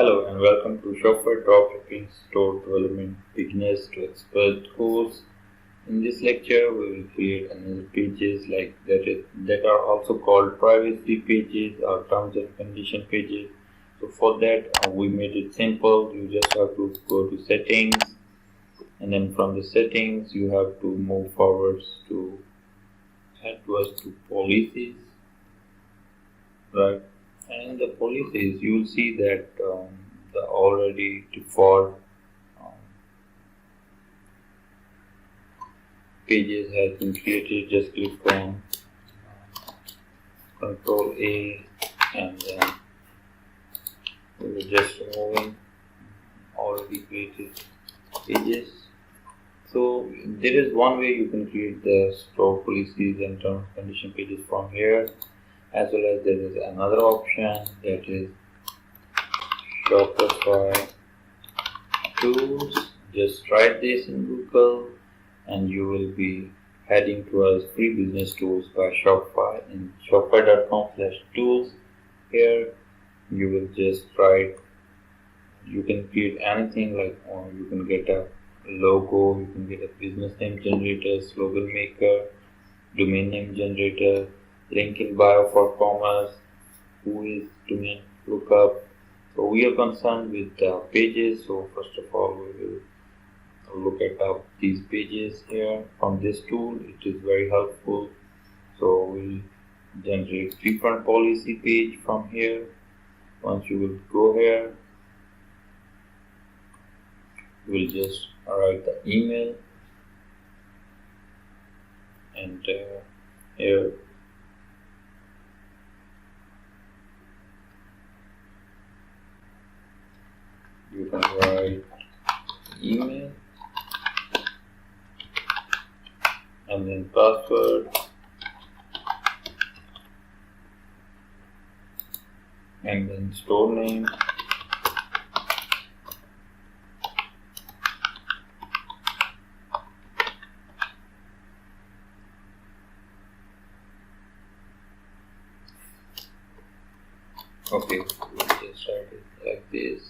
Hello and welcome to Shopify Dropshipping Store Development Beginners to Expert course. In this lecture, we will create another pages that are also called privacy pages or terms and condition pages. So for that, we made it simple. You just have to go to settings, and then from the settings, you have to move forwards to head towards to policies, right? And in the policies, you will see that the already default pages has been created. Just click on Control A, and then we will just removing already created pages. So there is one way you can create the store policies and terms and condition pages from here, as well as there is another option that is Shopify tools. Just write this in Google and you will be heading towards free business tools by Shopify in shopify.com/tools. Here you will just write, you can create anything like you can get a logo, you can get a business name generator, slogan maker, domain name generator, link in bio for commerce, who is domain lookup. So we are concerned with pages. So first of all, we will look at these pages here from this tool. It is very helpful. So we'll generate different policy page from here. Once you will go here, we'll just write the email, and here you can write email and then password and then store name. Okay, we'll just write it like this.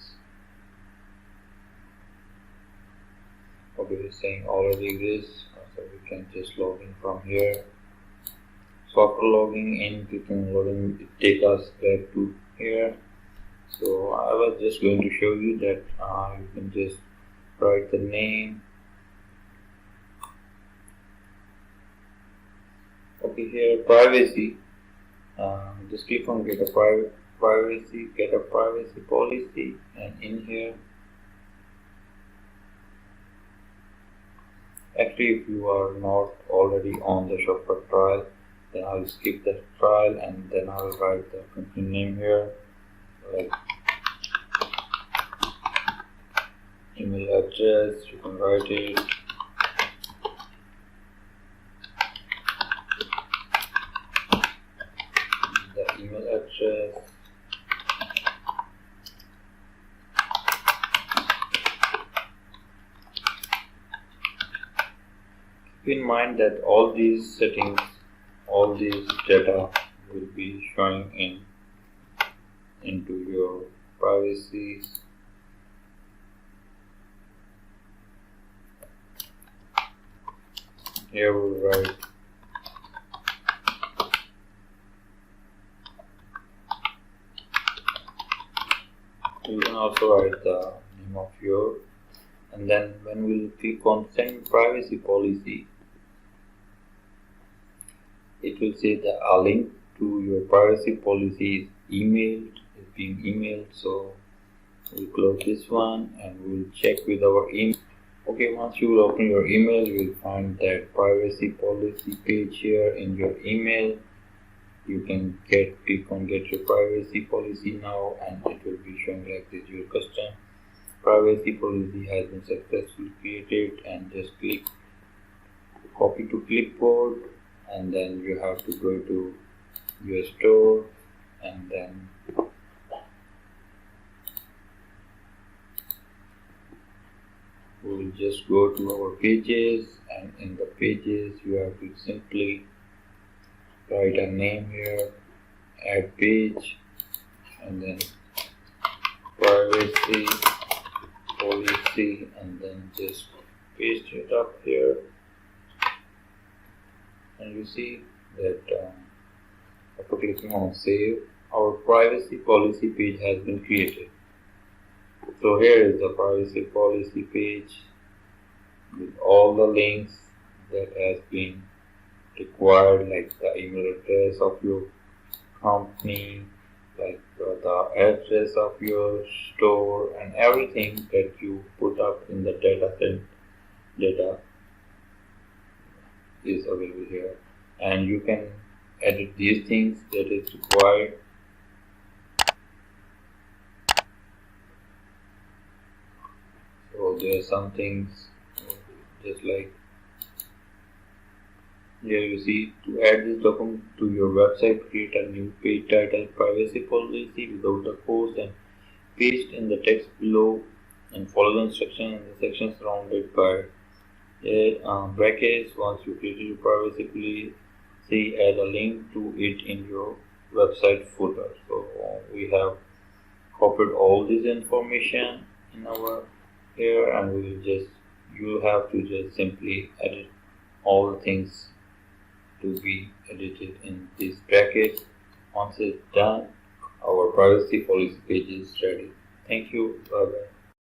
Okay, it's saying already exists, so we can just log in from here. So after logging in, clicking login, it takes us back to here. So I was just going to show you that you can just write the name. Okay, here privacy. Just click on get a privacy policy, and in here, actually if you are not already on the Shopify trial, then I will skip the trial and then I will write the company name here, like email address, you can write it, the email address, keep in mind that all these settings, all these data will be showing into your privacy. Here we'll write you can also write the name of your, and then when we'll click on send privacy policy, it will say that a link to your privacy policy is being emailed. So we'll close this one and we'll check with our email. Okay, once you will open your email, you will find that privacy policy page here in your email. You can click on get your privacy policy now, and it will be showing like this: your custom privacy policy has been successfully created, and just click copy to clipboard, and then you have to go to your store, and then we will just go to our pages, and in the pages you have to simply write a name here, add page, and then privacy policy and then just paste it up here, and you see that after clicking on save, our privacy policy page has been created. So here is the privacy policy page with all the links that has been required, like the email address of your company, like the address of your store, and everything that you put up in the data is available here, and you can edit these things that is required. So there are some things just like here you see, to add this document to your website, create a new page titled privacy policy without the post and paste in the text below, and follow the instructions in the section surrounded by brackets. Once you create your privacy policy, add a link to it in your website footer. So we have copied all this information in our here, and you have to just simply edit all the things to be edited in this bracket. Once it's done, our privacy policy page is ready. Thank you. Bye bye.